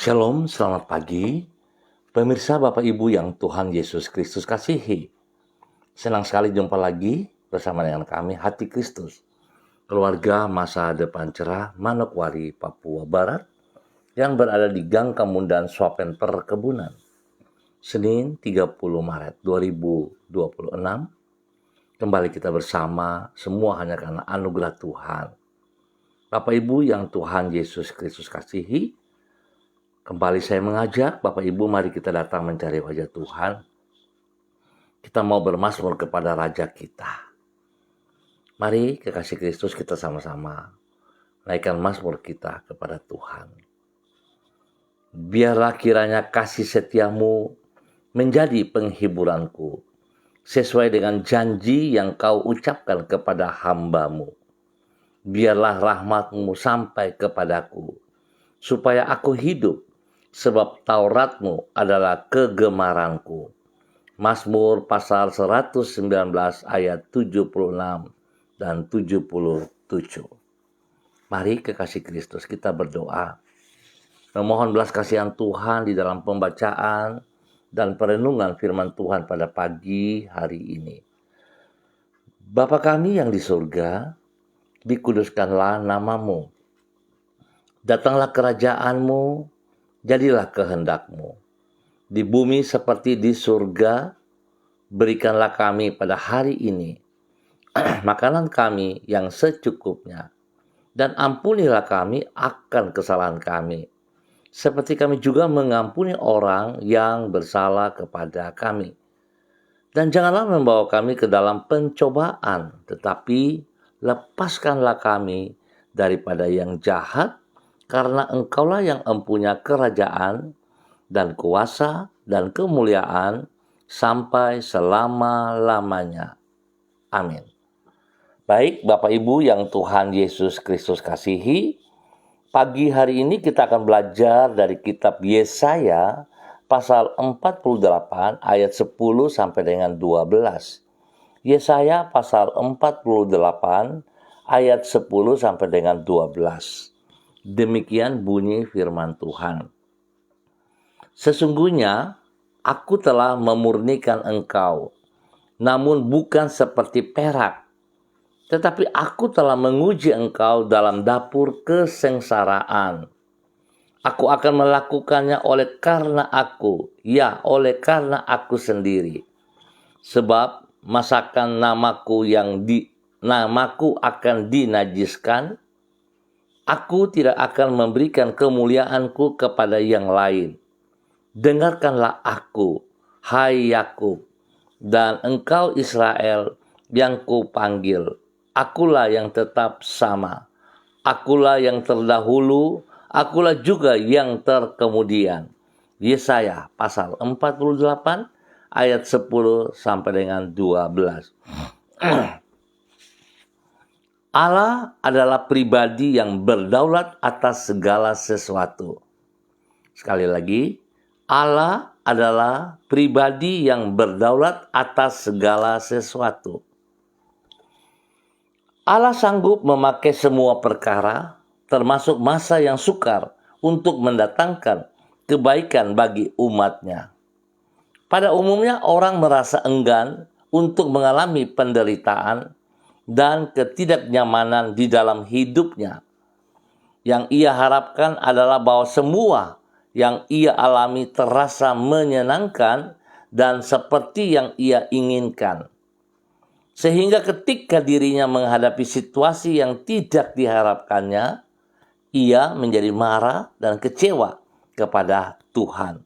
Shalom, selamat pagi. Pemirsa Bapak Ibu yang Tuhan Yesus Kristus kasihi. Senang sekali jumpa lagi bersama dengan kami, Hati Kristus. Keluarga Masa Depan Cerah, Manokwari, Papua Barat, yang berada di Gang Kamundan Swapen Perkebunan. Senin 30 Maret 2026. Kembali kita bersama, semua hanya karena anugerah Tuhan. Bapak Ibu yang Tuhan Yesus Kristus kasihi, kembali saya mengajak Bapak Ibu, mari kita datang mencari wajah Tuhan. Kita mau bermazmur kepada Raja kita. Mari kekasih Kristus kita sama-sama naikkan mazmur kita kepada Tuhan. Biarlah kiranya kasih setiamu menjadi penghiburanku, sesuai dengan janji yang kau ucapkan kepada hamba-Mu. Biarlah rahmat-Mu sampai kepadaku, supaya aku hidup, sebab Taurat-Mu adalah kegemaranku. Mazmur pasal 119 ayat 76 dan 77. Mari kekasih Kristus kita berdoa, memohon belas kasihan Tuhan di dalam pembacaan dan perenungan firman Tuhan pada pagi hari ini. Bapa kami yang di surga, dikuduskanlah nama-Mu. Datanglah kerajaan-Mu, jadilah kehendak-Mu. Di bumi seperti di surga, berikanlah kami pada hari ini makanan kami yang secukupnya. Dan ampunilah kami akan kesalahan kami, seperti kami juga mengampuni orang yang bersalah kepada kami. Dan janganlah membawa kami ke dalam pencobaan, tetapi lepaskanlah kami daripada yang jahat, karena Engkaulah yang mempunyai kerajaan dan kuasa dan kemuliaan sampai selama-lamanya. Amin. Baik Bapak Ibu yang Tuhan Yesus Kristus kasihi, pagi hari ini kita akan belajar dari kitab Yesaya pasal 48 ayat 10 sampai dengan 12. Yesaya pasal 48 ayat 10 sampai dengan 12. Demikian bunyi firman Tuhan. Sesungguhnya aku telah memurnikan engkau, namun bukan seperti perak, tetapi aku telah menguji engkau dalam dapur kesengsaraan. Aku akan melakukannya oleh karena aku sendiri. Sebab masakan namaku akan dinajiskan, aku tidak akan memberikan kemuliaanku kepada yang lain. Dengarkanlah aku, hai Yakub, dan engkau Israel yang kupanggil. Akulah yang tetap sama. Akulah yang terdahulu, akulah juga yang terkemudian. Yesaya pasal 48 ayat 10 sampai dengan 12. Allah adalah pribadi yang berdaulat atas segala sesuatu. Sekali lagi, Allah adalah pribadi yang berdaulat atas segala sesuatu. Allah sanggup memakai semua perkara, termasuk masa yang sukar, untuk mendatangkan kebaikan bagi umat-Nya. Pada umumnya orang merasa enggan untuk mengalami penderitaan dan ketidaknyamanan di dalam hidupnya. Yang ia harapkan adalah bahwa semua yang ia alami terasa menyenangkan dan seperti yang ia inginkan. Sehingga ketika dirinya menghadapi situasi yang tidak diharapkannya, ia menjadi marah dan kecewa kepada Tuhan.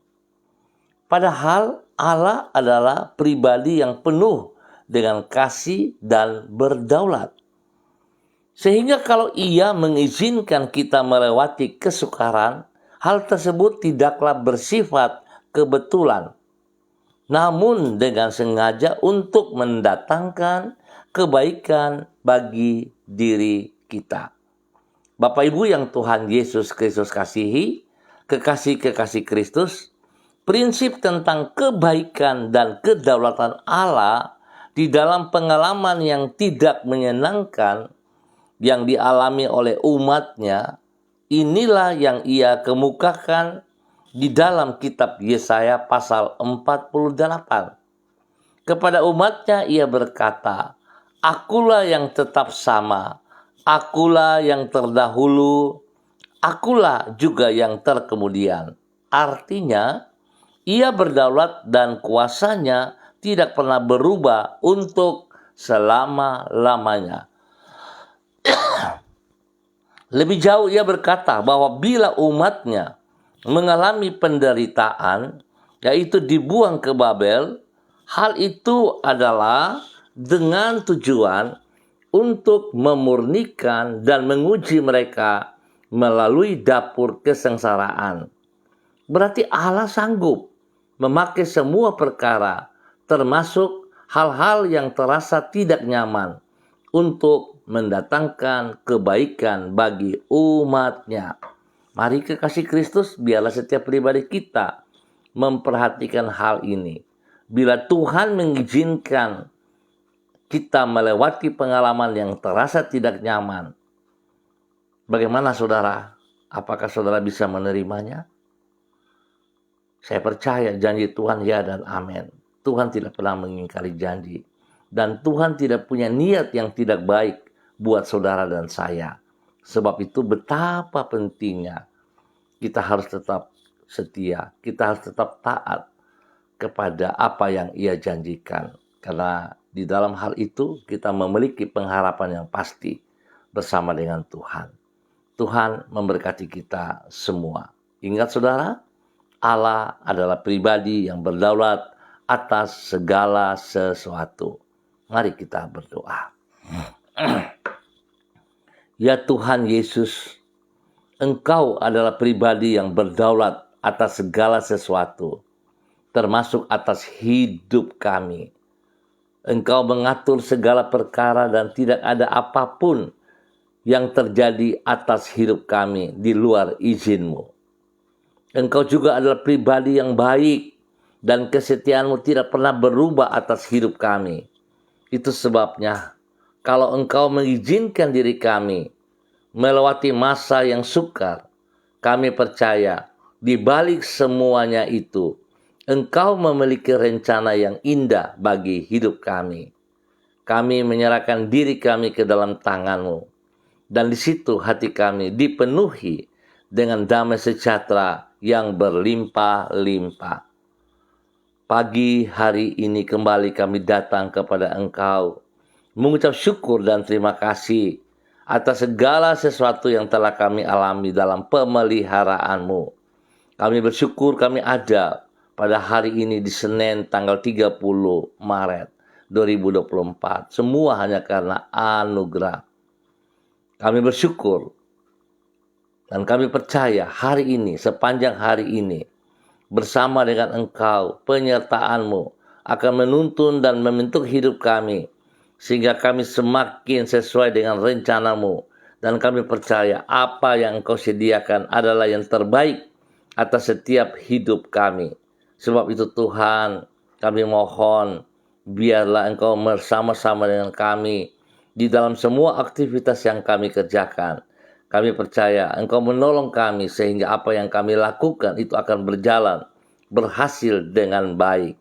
Padahal Allah adalah pribadi yang penuh dengan kasih dan berdaulat. Sehingga kalau ia mengizinkan kita melewati kesukaran, hal tersebut tidaklah bersifat kebetulan, namun dengan sengaja untuk mendatangkan kebaikan bagi diri kita. Bapak Ibu yang Tuhan Yesus Kristus kasihi, kekasih-kekasih Kristus, prinsip tentang kebaikan dan kedaulatan Allah di dalam pengalaman yang tidak menyenangkan yang dialami oleh umat-Nya, inilah yang ia kemukakan di dalam kitab Yesaya pasal 48. Kepada umatnya ia berkata, akulah yang tetap sama, akulah yang terdahulu, akulah juga yang terkemudian. Artinya, ia berdaulat dan kuasanya tidak pernah berubah untuk selama-lamanya. Lebih jauh ia berkata bahwa bila umatnya mengalami penderitaan, yaitu dibuang ke Babel, hal itu adalah dengan tujuan untuk memurnikan dan menguji mereka melalui dapur kesengsaraan. Berarti Allah sanggup memakai semua perkara, termasuk hal-hal yang terasa tidak nyaman, untuk mendatangkan kebaikan bagi umatnya. Mari kekasih Kristus, biarlah setiap pribadi kita memperhatikan hal ini. Bila Tuhan mengizinkan kita melewati pengalaman yang terasa tidak nyaman, bagaimana saudara? Apakah saudara bisa menerimanya? Saya percaya janji Tuhan ya dan amin. Tuhan tidak pernah mengingkari janji. Dan Tuhan tidak punya niat yang tidak baik buat saudara dan saya. Sebab itu betapa pentingnya kita harus tetap setia. Kita harus tetap taat kepada apa yang ia janjikan. Karena di dalam hal itu kita memiliki pengharapan yang pasti bersama dengan Tuhan. Tuhan memberkati kita semua. Ingat saudara, Allah adalah pribadi yang berdaulat atas segala sesuatu. Mari kita berdoa. Ya Tuhan Yesus, Engkau adalah pribadi yang berdaulat atas segala sesuatu, termasuk atas hidup kami. Engkau mengatur segala perkara dan tidak ada apapun yang terjadi atas hidup kami di luar izin-Mu. Engkau juga adalah pribadi yang baik dan kesetiaan-Mu tidak pernah berubah atas hidup kami. Itu sebabnya kalau Engkau mengizinkan diri kami melewati masa yang sukar, kami percaya di balik semuanya itu Engkau memiliki rencana yang indah bagi hidup kami. Kami menyerahkan diri kami ke dalam tangan-Mu. Dan di situ hati kami dipenuhi dengan damai sejahtera yang berlimpah-limpah. Pagi hari ini kembali kami datang kepada Engkau, mengucap syukur dan terima kasih atas segala sesuatu yang telah kami alami dalam pemeliharaan-Mu. Kami bersyukur kami ada pada hari ini di Senin tanggal 30 Maret 2024. Semua hanya karena anugerah. Kami bersyukur dan kami percaya hari ini, sepanjang hari ini, bersama dengan Engkau, penyertaan-Mu akan menuntun dan membentuk hidup kami, sehingga kami semakin sesuai dengan rencana-Mu. Dan kami percaya apa yang Engkau sediakan adalah yang terbaik atas setiap hidup kami. Sebab itu Tuhan, kami mohon, biarlah Engkau bersama-sama dengan kami di dalam semua aktivitas yang kami kerjakan. Kami percaya Engkau menolong kami sehingga apa yang kami lakukan itu akan berjalan, berhasil dengan baik.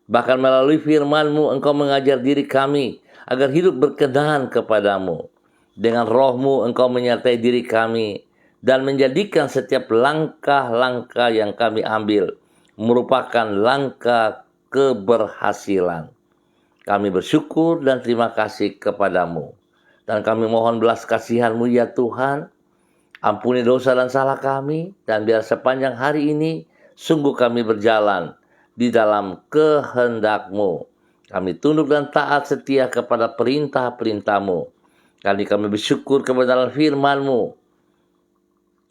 Bahkan melalui firman-Mu Engkau mengajar diri kami agar hidup berkenan kepadamu. Dengan Roh-Mu Engkau menyertai diri kami dan menjadikan setiap langkah-langkah yang kami ambil merupakan langkah keberhasilan. Kami bersyukur dan terima kasih kepadamu. Dan kami mohon belas kasihan-Mu ya Tuhan. Ampuni dosa dan salah kami. Dan biar sepanjang hari ini sungguh kami berjalan di dalam kehendak-Mu. Kami tunduk dan taat setia kepada perintah-perintah-Mu. Kami bersyukur kepada firman-Mu.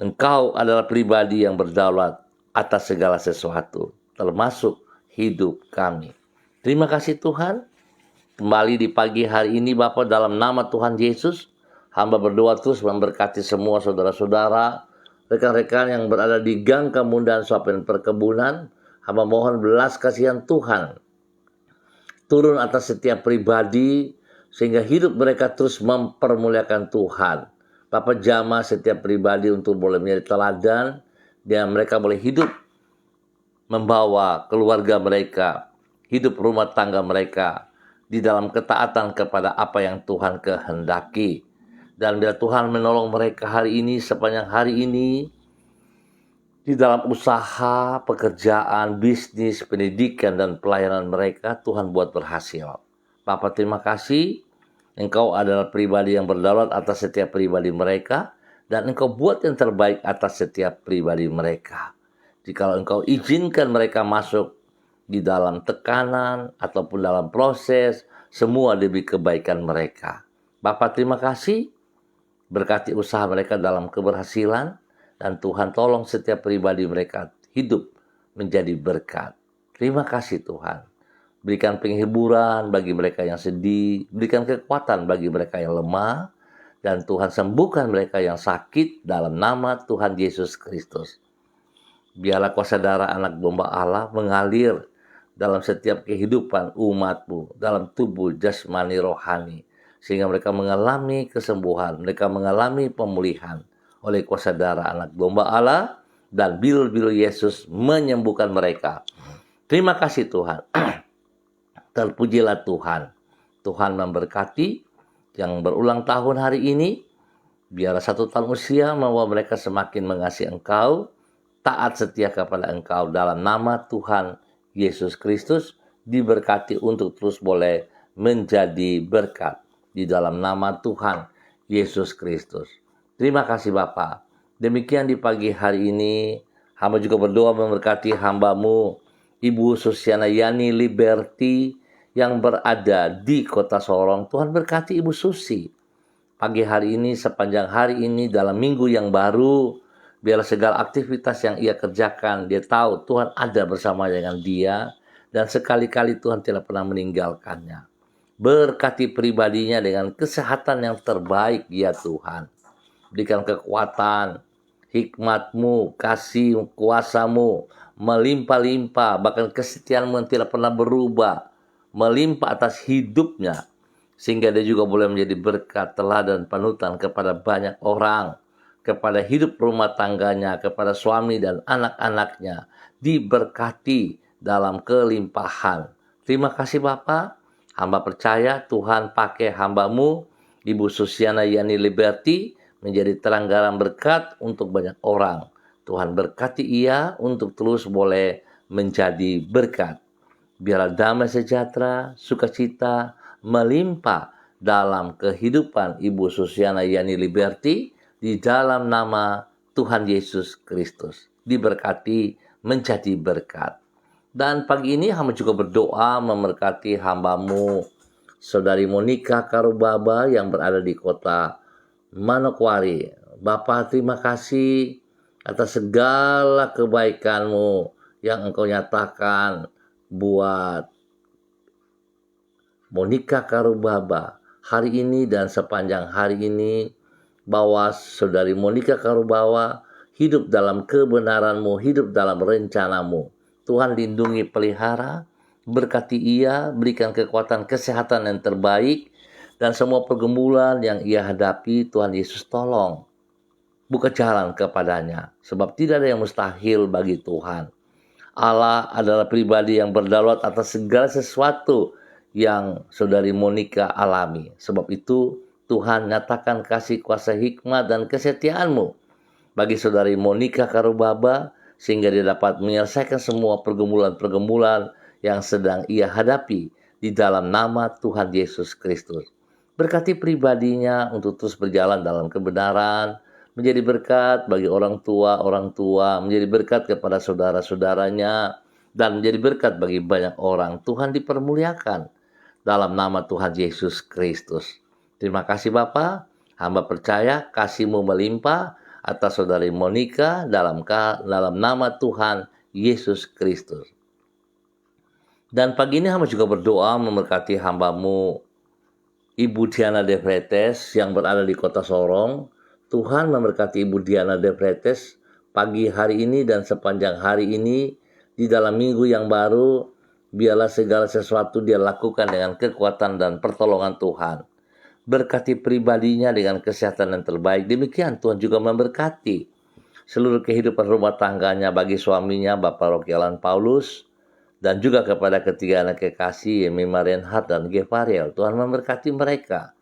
Engkau adalah pribadi yang berdaulat atas segala sesuatu, termasuk hidup kami. Terima kasih Tuhan. Kembali di pagi hari ini Bapa, dalam nama Tuhan Yesus, hamba berdoa terus memberkati semua saudara-saudara, rekan-rekan yang berada di gang kemudahan suapan perkebunan. Hamba mohon belas kasihan Tuhan turun atas setiap pribadi, sehingga hidup mereka terus mempermuliakan Tuhan. Bapa, jamah setiap pribadi untuk boleh menjadi teladan, dan mereka boleh hidup membawa keluarga mereka, hidup rumah tangga mereka di dalam ketaatan kepada apa yang Tuhan kehendaki. Dan bila Tuhan menolong mereka hari ini, sepanjang hari ini, di dalam usaha, pekerjaan, bisnis, pendidikan, dan pelayanan mereka, Tuhan buat berhasil. Bapak terima kasih, Engkau adalah pribadi yang berdaulat atas setiap pribadi mereka, dan Engkau buat yang terbaik atas setiap pribadi mereka. Jikalau Engkau izinkan mereka masuk di dalam tekanan ataupun dalam proses, semua demi kebaikan mereka. Bapak terima kasih, berkati usaha mereka dalam keberhasilan, dan Tuhan tolong setiap pribadi mereka hidup menjadi berkat. Terima kasih Tuhan. Berikan penghiburan bagi mereka yang sedih, berikan kekuatan bagi mereka yang lemah, dan Tuhan sembuhkan mereka yang sakit dalam nama Tuhan Yesus Kristus. Biarlah kuasa darah anak domba Allah mengalir dalam setiap kehidupan umat-Mu, dalam tubuh jasmani rohani, sehingga mereka mengalami kesembuhan, mereka mengalami pemulihan oleh kuasa darah anak domba Allah, dan bil-bil Yesus menyembuhkan mereka. Terima kasih Tuhan. Terpujilah Tuhan. Tuhan memberkati yang berulang tahun hari ini. Biarlah 1 tahun usia membawa mereka semakin mengasihi Engkau, taat setia kepada Engkau dalam nama Tuhan Yesus Kristus, diberkati untuk terus boleh menjadi berkat di dalam nama Tuhan Yesus Kristus. Terima kasih Bapa. Demikian di pagi hari ini, hamba juga berdoa memberkati hamba-Mu, Ibu Susiana Yani Liberty, yang berada di kota Sorong. Tuhan berkati Ibu Susi. Pagi hari ini, sepanjang hari ini, dalam minggu yang baru, biarlah segala aktivitas yang ia kerjakan, dia tahu Tuhan ada bersama dengan dia, dan sekali-kali Tuhan tidak pernah meninggalkannya. Berkati pribadinya dengan kesehatan yang terbaik ya Tuhan. Berikan kekuatan, hikmat-Mu, kasih kuasa-Mu, melimpah-limpah, bahkan kesetiaan-Mu yang tidak pernah berubah, melimpah atas hidupnya, sehingga dia juga boleh menjadi berkat, teladan, panutan kepada banyak orang, kepada hidup rumah tangganya, kepada suami dan anak-anaknya, diberkati dalam kelimpahan. Terima kasih Bapak, hamba percaya Tuhan pakai hamba-Mu, Ibu Susiana Yani Liberty, menjadi teranggaran berkat untuk banyak orang. Tuhan berkati ia untuk terus boleh menjadi berkat. Biarlah damai sejahtera, sukacita, melimpah dalam kehidupan Ibu Susiana Yani Liberty di dalam nama Tuhan Yesus Kristus. Diberkati menjadi berkat. Dan pagi ini hamba juga berdoa memberkati hamba-Mu, Saudari Monica Karubaba yang berada di kota Manokwari. Bapa terima kasih atas segala kebaikan-Mu yang Engkau nyatakan buat Monica Karubaba hari ini dan sepanjang hari ini, bahwa Saudari Monica Karubaba hidup dalam kebenaran-Mu, hidup dalam rencana-Mu. Tuhan lindungi, pelihara, berkati ia, berikan kekuatan kesehatan yang terbaik, dan semua pergumulan yang ia hadapi, Tuhan Yesus tolong. Buka jalan kepadanya, sebab tidak ada yang mustahil bagi Tuhan. Allah adalah pribadi yang berdaulat atas segala sesuatu yang Saudari Monica alami. Sebab itu, Tuhan nyatakan kasih kuasa hikmat dan kesetiaan-Mu bagi Saudari Monica Karubaba, sehingga dia dapat menyelesaikan semua pergumulan-pergumulan yang sedang ia hadapi di dalam nama Tuhan Yesus Kristus. Berkati pribadinya untuk terus berjalan dalam kebenaran, menjadi berkat bagi orang tua, menjadi berkat kepada saudara-saudaranya, dan menjadi berkat bagi banyak orang. Tuhan dipermuliakan dalam nama Tuhan Yesus Kristus. Terima kasih Bapa, hamba percaya kasih-Mu melimpah atas Saudari Monica dalam nama Tuhan Yesus Kristus. Dan pagi ini hamba juga berdoa memberkati hamba-Mu, Ibu Diana De Vretes yang berada di kota Sorong. Tuhan memberkati Ibu Diana De Vretes pagi hari ini dan sepanjang hari ini di dalam minggu yang baru. Biarlah segala sesuatu dia lakukan dengan kekuatan dan pertolongan Tuhan. Berkati pribadinya dengan kesehatan yang terbaik. Demikian Tuhan juga memberkati seluruh kehidupan rumah tangganya, bagi suaminya Bapak Rocky Alan Paulus, dan juga kepada ketiga anak kekasih Yemima Reinhardt dan Gevariel. Tuhan memberkati mereka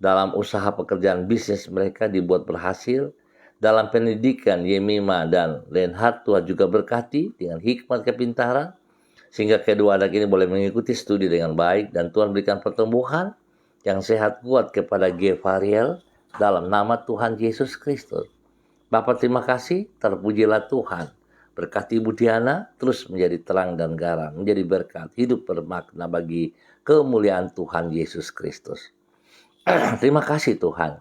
dalam usaha pekerjaan bisnis mereka dibuat berhasil. Dalam pendidikan Yemima dan Reinhardt, Tuhan juga berkati dengan hikmat kepintaran, sehingga kedua anak ini boleh mengikuti studi dengan baik, dan Tuhan berikan pertumbuhan yang sehat kuat kepada Gevariel dalam nama Tuhan Yesus Kristus. Bapak terima kasih, terpujilah Tuhan. Berkati Ibu Diana terus menjadi terang dan garam, menjadi berkat, hidup bermakna bagi kemuliaan Tuhan Yesus Kristus. Terima kasih Tuhan.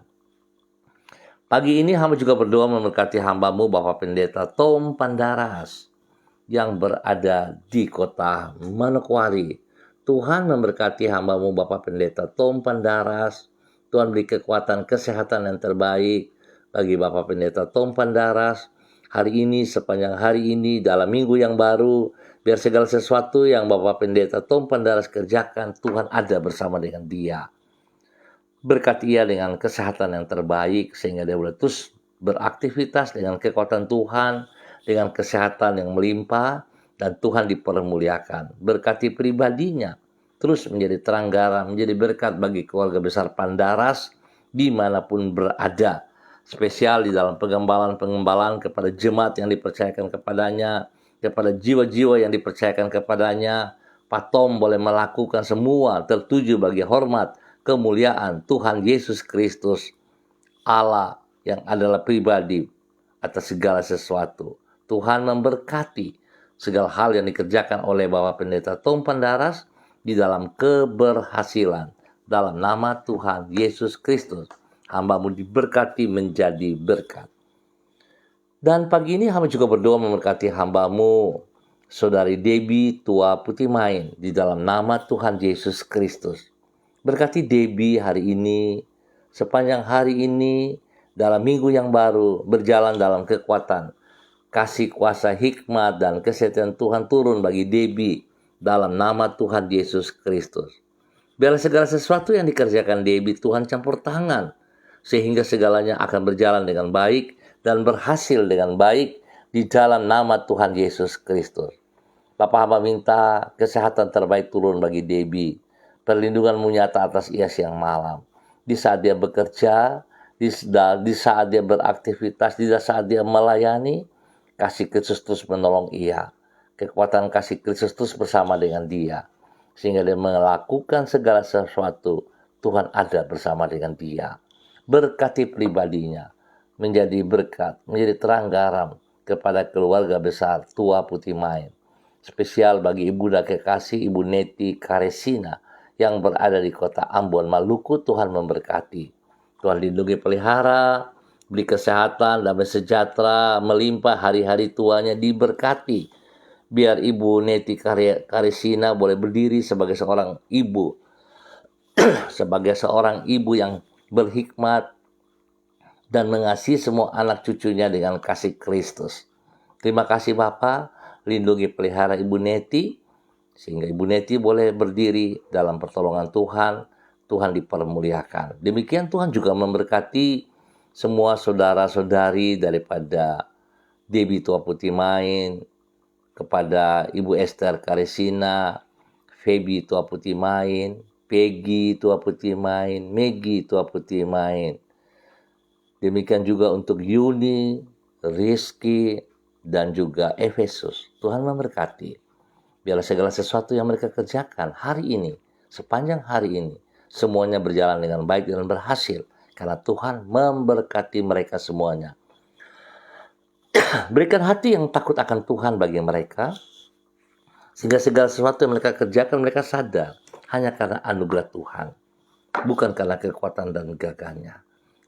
Pagi ini hamba juga berdoa memberkati hamba-Mu Bapak Pendeta Tom Pandaras yang berada di kota Manokwari. Tuhan memberkati hamba-Mu Bapak Pendeta Tom Pandaras. Tuhan beri kekuatan kesehatan yang terbaik bagi Bapak Pendeta Tom Pandaras hari ini, sepanjang hari ini, dalam minggu yang baru. Biar segala sesuatu yang Bapak Pendeta Tom Pandaras kerjakan, Tuhan ada bersama dengan dia. Berkati ia dengan kesehatan yang terbaik, sehingga dia boleh terus beraktivitas dengan kekuatan Tuhan, dengan kesehatan yang melimpah, dan Tuhan dipermuliakan. Berkati pribadinya, terus menjadi terang garam, menjadi berkat bagi keluarga besar Pandaras, dimanapun berada. Spesial di dalam pengembalaan kepada jemaat yang dipercayakan kepadanya, kepada jiwa-jiwa yang dipercayakan kepadanya. Pak Tom boleh melakukan semua tertuju bagi hormat, kemuliaan Tuhan Yesus Kristus, Allah yang adalah pribadi atas segala sesuatu. Tuhan memberkati segala hal yang dikerjakan oleh Bapak Pendeta Tom Pandaras di dalam keberhasilan. Dalam nama Tuhan Yesus Kristus, hamba-Mu diberkati menjadi berkat. Dan pagi ini hamba juga berdoa memberkati hamba-Mu Saudari Debbie Tua Putih Main di dalam nama Tuhan Yesus Kristus. Berkati Debbie hari ini, sepanjang hari ini, dalam minggu yang baru, berjalan dalam kekuatan. Kasih kuasa hikmat dan kesehatan Tuhan turun bagi Debbie dalam nama Tuhan Yesus Kristus. Biarlah segala sesuatu yang dikerjakan Debbie, Tuhan campur tangan, sehingga segalanya akan berjalan dengan baik dan berhasil dengan baik di dalam nama Tuhan Yesus Kristus. Bapak hamba minta kesehatan terbaik turun bagi Debbie. Perlindungan-Mu nyata atas ia siang malam. Di saat dia bekerja, di saat dia beraktivitas, di saat dia melayani, kasih Kristus terus menolong ia. Kekuatan kasih Kristus terus bersama dengan dia. Sehingga dia melakukan segala sesuatu, Tuhan ada bersama dengan dia. Berkati pribadinya, menjadi berkat, menjadi terang garam kepada keluarga besar Tua Putih Main. Spesial bagi Ibu dan kekasih Ibu Neti Karesina yang berada di kota Ambon, Maluku. Tuhan memberkati. Tuhan lindungi, pelihara, beri kesehatan, damai sejahtera, melimpah hari-hari tuanya diberkati. Biar Ibu Neti Karesina boleh berdiri sebagai seorang ibu, sebagai seorang ibu yang berhikmat dan mengasihi semua anak cucunya dengan kasih Kristus. Terima kasih Bapa, lindungi, pelihara Ibu Neti, sehingga Ibu Neti boleh berdiri dalam pertolongan Tuhan, Tuhan dipermuliakan. Demikian Tuhan juga memberkati semua saudara-saudari daripada Debbie Tua Putih Main, kepada Ibu Esther Karesina, Feby Tua Putih Main, Peggy Tua Putih Main, Maggie Tua Putih Main. Demikian juga untuk Yuni, Rizky, dan juga Efesus. Tuhan memberkati. Biarlah segala sesuatu yang mereka kerjakan hari ini, sepanjang hari ini, semuanya berjalan dengan baik dan berhasil. Karena Tuhan memberkati mereka semuanya. Berikan hati yang takut akan Tuhan bagi mereka, sehingga segala sesuatu yang mereka kerjakan, mereka sadar hanya karena anugerah Tuhan, bukan karena kekuatan dan gagahnya.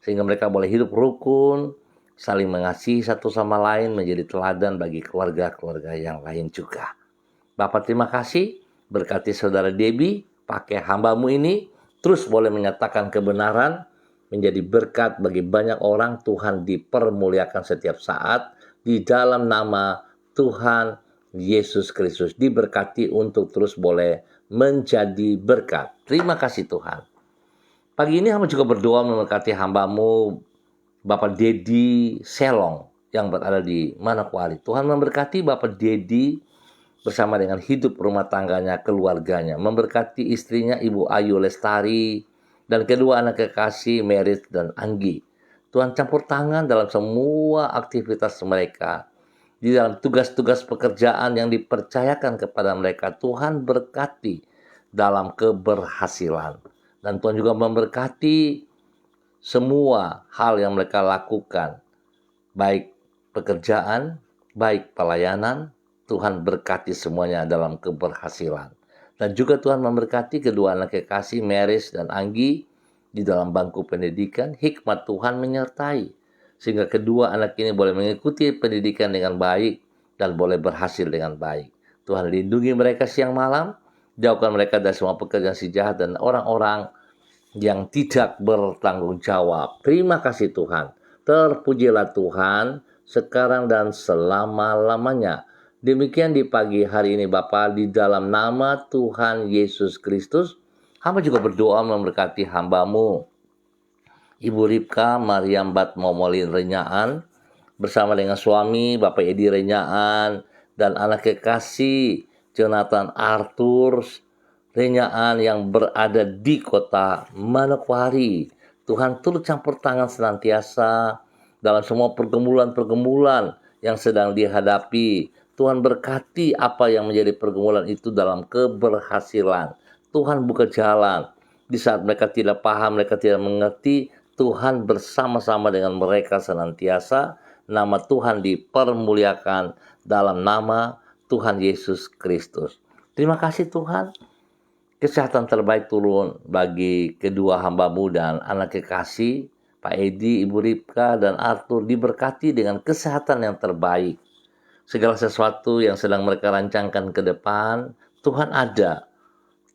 Sehingga mereka boleh hidup rukun, saling mengasihi satu sama lain, menjadi teladan bagi keluarga-keluarga yang lain juga. Bapak terima kasih, berkati saudara Debbie, pakai hamba-Mu ini, terus boleh menyatakan kebenaran, menjadi berkat bagi banyak orang. Tuhan dipermuliakan setiap saat, di dalam nama Tuhan Yesus Kristus. Diberkati untuk terus boleh menjadi berkat. Terima kasih Tuhan. Pagi ini hamba juga berdoa memberkati hamba-Mu, Bapak Dedi Selong, yang berada di Manokwari. Tuhan memberkati Bapak Dedi bersama dengan hidup rumah tangganya, keluarganya. Memberkati istrinya Ibu Ayu Lestari dan kedua anak kekasih Merit dan Anggi. Tuhan campur tangan dalam semua aktivitas mereka. Di dalam tugas-tugas pekerjaan yang dipercayakan kepada mereka, Tuhan berkati dalam keberhasilan. Dan Tuhan juga memberkati semua hal yang mereka lakukan, baik pekerjaan, baik pelayanan. Tuhan berkati semuanya dalam keberhasilan. Dan juga Tuhan memberkati kedua anak kekasih Meris dan Anggi di dalam bangku pendidikan. Hikmat Tuhan menyertai sehingga kedua anak ini boleh mengikuti pendidikan dengan baik dan boleh berhasil dengan baik. Tuhan lindungi mereka siang malam, jauhkan mereka dari semua pekerjaan si jahat dan orang-orang yang tidak bertanggung jawab. Terima kasih Tuhan. Terpujilah Tuhan sekarang dan selama-lamanya. Demikian di pagi hari ini Bapa, di dalam nama Tuhan Yesus Kristus, hamba juga berdoa memberkati hambamu Ibu Ripka Mariam Batmomolin Renyaan bersama dengan suami Bapak Edi Renyaan dan anak kekasih Jonathan Arthur Renyaan yang berada di kota Manokwari. Tuhan turut campur tangan senantiasa dalam semua pergumulan-pergumulan yang sedang dihadapi. Tuhan berkati apa yang menjadi pergumulan itu dalam keberhasilan. Tuhan buka jalan. Di saat mereka tidak paham, mereka tidak mengerti, Tuhan bersama-sama dengan mereka senantiasa. Nama Tuhan dipermuliakan dalam nama Tuhan Yesus Kristus. Terima kasih Tuhan. Kesehatan terbaik turun bagi kedua hambamu dan anak kekasih, Pak Edi, Ibu Ripka, dan Arthur diberkati dengan kesehatan yang terbaik. Segala sesuatu yang sedang mereka rancangkan ke depan, Tuhan ada.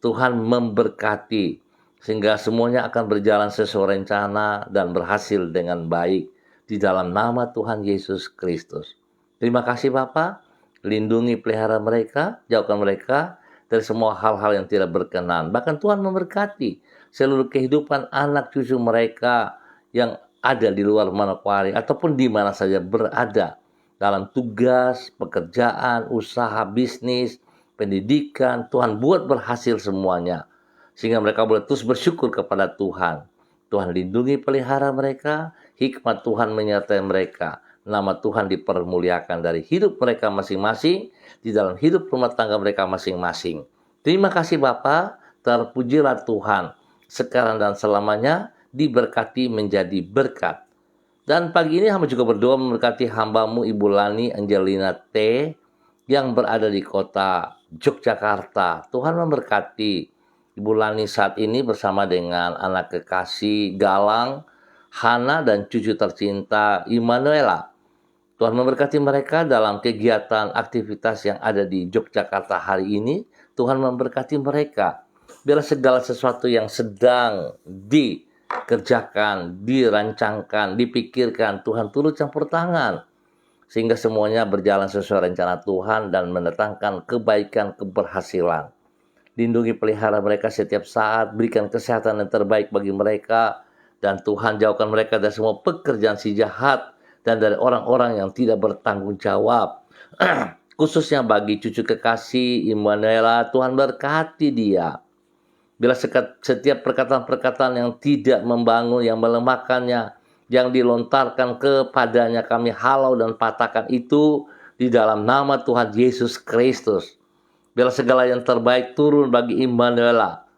Tuhan memberkati sehingga semuanya akan berjalan sesuai rencana dan berhasil dengan baik di dalam nama Tuhan Yesus Kristus. Terima kasih Bapak, lindungi pelihara mereka, jauhkan mereka dari semua hal-hal yang tidak berkenan. Bahkan Tuhan memberkati seluruh kehidupan anak cucu mereka yang ada di luar Manokwari ataupun di mana saja berada. Dalam tugas, pekerjaan, usaha, bisnis, pendidikan, Tuhan buat berhasil semuanya. Sehingga mereka boleh terus bersyukur kepada Tuhan. Tuhan lindungi pelihara mereka, hikmat Tuhan menyertai mereka. Nama Tuhan dipermuliakan dari hidup mereka masing-masing, di dalam hidup rumah tangga mereka masing-masing. Terima kasih Bapa, terpujilah Tuhan. Sekarang dan selamanya diberkati menjadi berkat. Dan pagi ini hamba juga berdoa memberkati hambamu Ibu Lani Angelina T yang berada di kota Yogyakarta. Tuhan memberkati Ibu Lani saat ini bersama dengan anak kekasih Galang, Hana dan cucu tercinta Immanuela. Tuhan memberkati mereka dalam kegiatan aktivitas yang ada di Yogyakarta hari ini. Tuhan memberkati mereka. Biarlah segala sesuatu yang sedang dikerjakan, dirancangkan, dipikirkan, Tuhan turut campur tangan sehingga semuanya berjalan sesuai rencana Tuhan dan mendatangkan kebaikan, keberhasilan. Lindungi pelihara mereka setiap saat, berikan kesehatan yang terbaik bagi mereka, dan Tuhan jauhkan mereka dari semua pekerjaan si jahat dan dari orang-orang yang tidak bertanggung jawab. Khususnya bagi cucu kekasih Immanuela, Tuhan berkati dia. Bila setiap perkataan-perkataan yang tidak membangun, yang melemahkannya, yang dilontarkan kepadanya, kami halau dan patahkan itu di dalam nama Tuhan Yesus Kristus. Bila segala yang terbaik turun bagi Immanuela,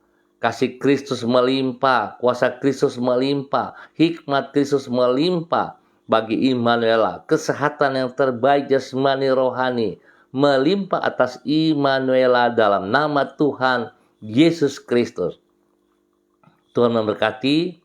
kasih Kristus melimpah, kuasa Kristus melimpah, hikmat Kristus melimpah bagi Immanuela. Kesehatan yang terbaik jasmani rohani melimpah atas Immanuela dalam nama Tuhan Yesus Kristus. Tuhan memberkati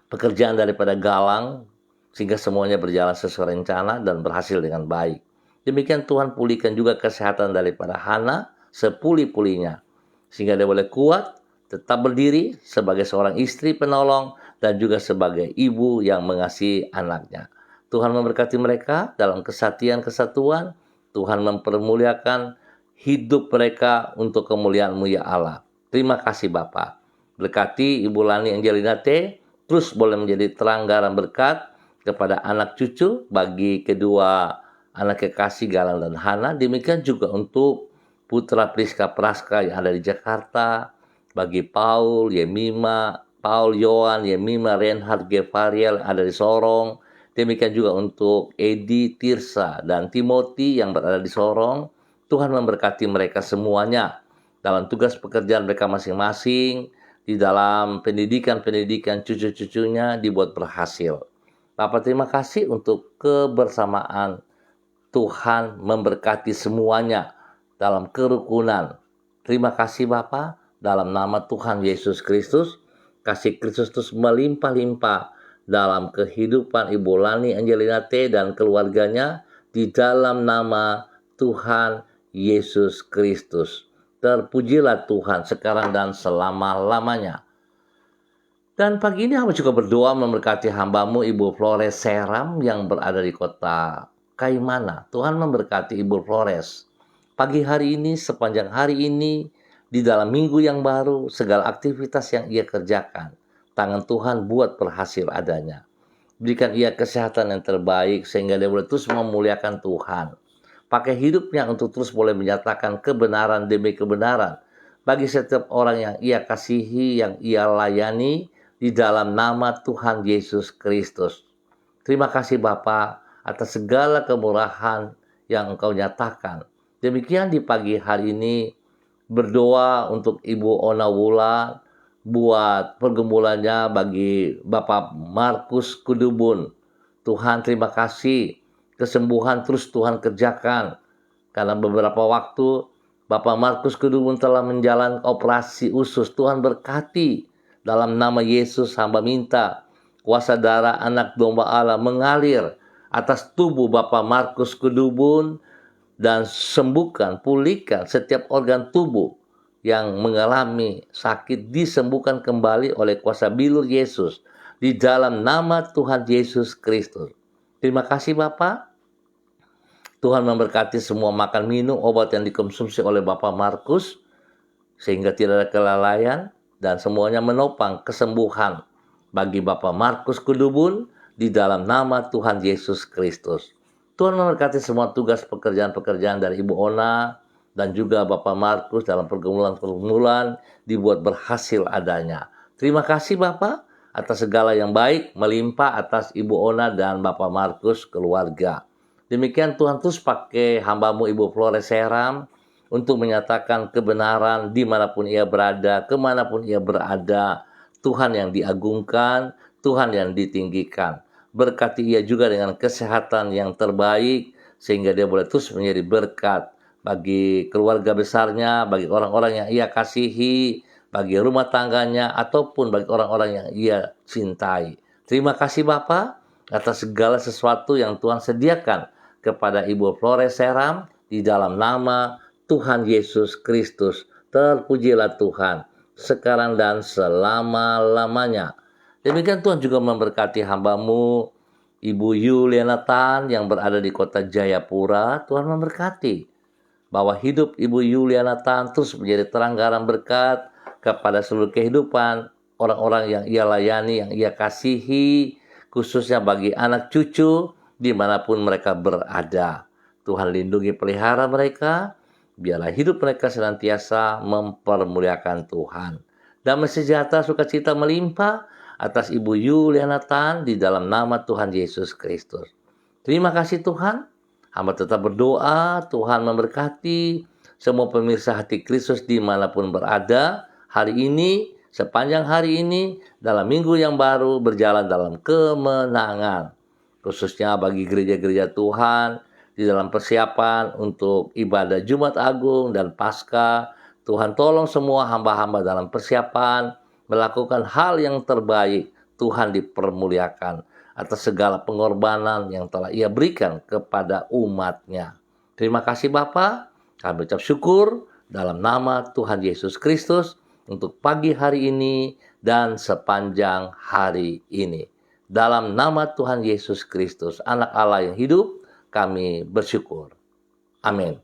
pekerjaan daripada Galang sehingga semuanya berjalan sesuai rencana dan berhasil dengan baik. Demikian Tuhan pulihkan juga kesehatan daripada Hana sepulih-pulihnya sehingga dia boleh kuat, tetap berdiri sebagai seorang istri penolong dan juga sebagai ibu yang mengasihi anaknya. Tuhan memberkati mereka dalam kesatuan. Tuhan mempermuliakan hidup mereka untuk kemuliaan-Mu ya Allah. Terima kasih Bapa. Berkati Ibu Lani Angelina T, terus boleh menjadi terang garam berkat kepada anak cucu, bagi kedua anak kekasih Galang dan Hana. Demikian juga untuk putra Priska Praska yang ada di Jakarta, bagi Paul, Yohan, Yemima, Reinhard, Gevariel yang ada di Sorong. Demikian juga untuk Edi, Tirsa, dan Timothy yang berada di Sorong. Tuhan memberkati mereka semuanya dalam tugas pekerjaan mereka masing-masing, di dalam pendidikan cucu-cucunya dibuat berhasil. Bapak terima kasih untuk kebersamaan. Tuhan memberkati semuanya dalam kerukunan. Terima kasih Bapa, dalam nama Tuhan Yesus Kristus, kasih Kristus terus melimpah-limpah dalam kehidupan Ibu Lani Angelina T dan keluarganya, di dalam nama Tuhan Yesus Kristus. Terpujilah Tuhan sekarang dan selama-lamanya. Dan pagi ini hamba juga berdoa memberkati hambamu Ibu Flores Seram yang berada di kota Kaimana. Tuhan memberkati Ibu Flores. Pagi hari ini, sepanjang hari ini, di dalam minggu yang baru, segala aktivitas yang ia kerjakan, tangan Tuhan buat berhasil adanya. Berikan ia kesehatan yang terbaik sehingga dia boleh terus memuliakan Tuhan. Pakai hidupnya untuk terus boleh menyatakan kebenaran demi kebenaran bagi setiap orang yang ia kasihi, yang ia layani, di dalam nama Tuhan Yesus Kristus. Terima kasih Bapa atas segala kemurahan yang Engkau nyatakan. Demikian di pagi hari ini berdoa untuk Ibu Ona Wulan, buat pergumulannya bagi Bapak Markus Kudubun. Tuhan terima kasih, kesembuhan terus Tuhan kerjakan. Karena beberapa waktu Bapak Markus Kudubun telah menjalani operasi usus. Tuhan berkati. Dalam nama Yesus hamba minta kuasa darah anak domba Allah mengalir atas tubuh Bapak Markus Kudubun dan sembuhkan, pulihkan setiap organ tubuh yang mengalami sakit, disembuhkan kembali oleh kuasa bilur Yesus di dalam nama Tuhan Yesus Kristus. Terima kasih Bapak. Tuhan memberkati semua makan minum obat yang dikonsumsi oleh Bapak Markus sehingga tidak ada kelalaian, dan semuanya menopang kesembuhan bagi Bapak Markus Kudubun di dalam nama Tuhan Yesus Kristus. Tuhan memberkati semua tugas pekerjaan-pekerjaan dari Ibu Ona dan juga Bapak Markus dalam pergumulan-pergumulan dibuat berhasil adanya. Terima kasih Bapak atas segala yang baik melimpah atas Ibu Ona dan Bapak Markus keluarga. Demikian Tuhan terus pakai hambamu Ibu Flores Seram untuk menyatakan kebenaran dimanapun ia berada, kemanapun ia berada. Tuhan yang diagungkan, Tuhan yang ditinggikan. Berkati ia juga dengan kesehatan yang terbaik, sehingga dia boleh terus menjadi berkat bagi keluarga besarnya, bagi orang-orang yang ia kasihi, bagi rumah tangganya, ataupun bagi orang-orang yang ia cintai. Terima kasih Bapa atas segala sesuatu yang Tuhan sediakan kepada Ibu Flores Seram di dalam nama Tuhan Yesus Kristus. Terpujilah Tuhan sekarang dan selama-lamanya. Demikian Tuhan juga memberkati hambamu Ibu Yuliana Tan yang berada di kota Jayapura. Tuhan memberkati bahwa hidup Ibu Yuliana Tan terus menjadi terang garam berkat kepada seluruh kehidupan orang-orang yang ia layani, yang ia kasihi, khususnya bagi anak cucu dimanapun mereka berada. Tuhan lindungi pelihara mereka, biarlah hidup mereka senantiasa mempermuliakan Tuhan. Damai sejahtera sukacita melimpah atas Ibu Yuliana Tan di dalam nama Tuhan Yesus Kristus. Terima kasih Tuhan. Hamba tetap berdoa, Tuhan memberkati semua pemirsa Hati Kristus dimanapun berada hari ini, sepanjang hari ini, dalam minggu yang baru berjalan dalam kemenangan. Khususnya bagi gereja-gereja Tuhan, di dalam persiapan untuk ibadah Jumat Agung dan Paskah. Tuhan tolong semua hamba-hamba dalam persiapan melakukan hal yang terbaik. Tuhan dipermuliakan atas segala pengorbanan yang telah ia berikan kepada umatnya. Terima kasih Bapa. Kami ucap syukur dalam nama Tuhan Yesus Kristus untuk pagi hari ini dan sepanjang hari ini. Dalam nama Tuhan Yesus Kristus, Anak Allah yang hidup, kami bersyukur. Amin.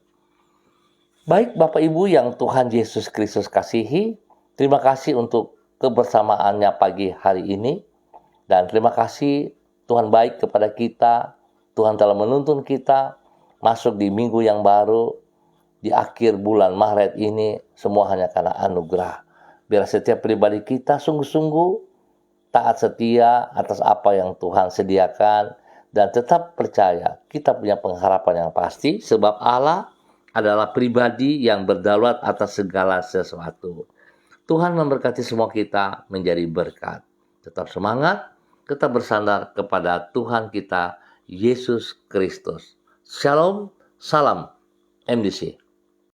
Baik Bapak Ibu yang Tuhan Yesus Kristus kasihi, terima kasih untuk kebersamaannya pagi hari ini. Dan terima kasih Tuhan baik kepada kita. Tuhan telah menuntun kita masuk di minggu yang baru. Di akhir bulan Maret ini, semua hanya karena anugerah. Biar setiap pribadi kita sungguh-sungguh taat setia atas apa yang Tuhan sediakan, dan tetap percaya kita punya pengharapan yang pasti, sebab Allah adalah pribadi yang berdaulat atas segala sesuatu. Tuhan memberkati semua kita menjadi berkat. Tetap semangat, tetap bersandar kepada Tuhan kita, Yesus Kristus. Shalom, salam MDC.